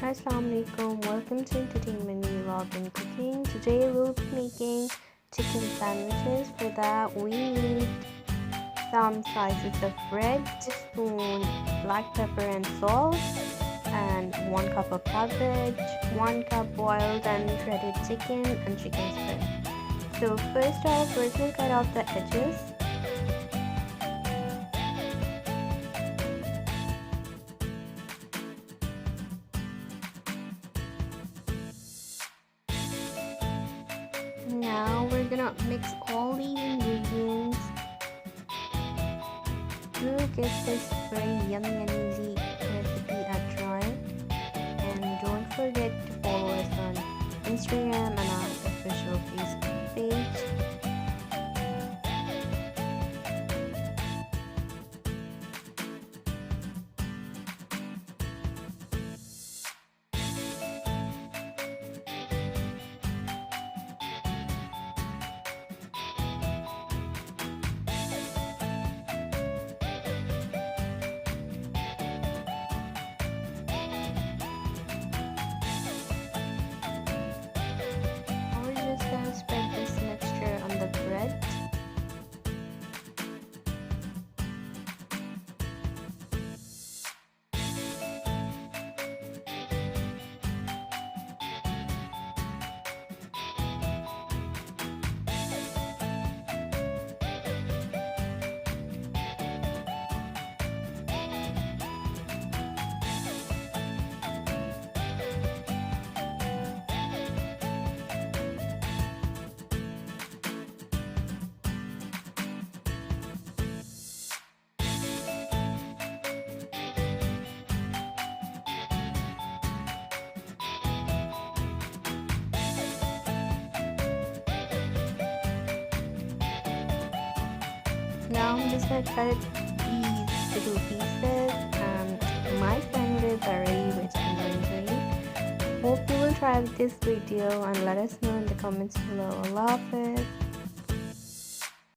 Assalam-O-Alikum. Welcome to EntertainmentVlog&Cooking. Today we'll be making chicken sandwiches. For that we need some slices of bread, a spoon black pepper and salt, and 1 cup of cabbage, 1 cup boiled and shredded chicken, and chicken strip. So first off, we're going to cut off the edges. Now we're gonna mix all these ingredients to get this very yummy and easy recipe at try. And don't forget to follow us on Instagram and our official Facebook page. Just gonna spread this mixture on the bread. Now I'm just gonna cut these little pieces, and my sandwiches are ready, which I'm going to eat. Hope you will try this video and let us know in the comments below. Allah Hafiz.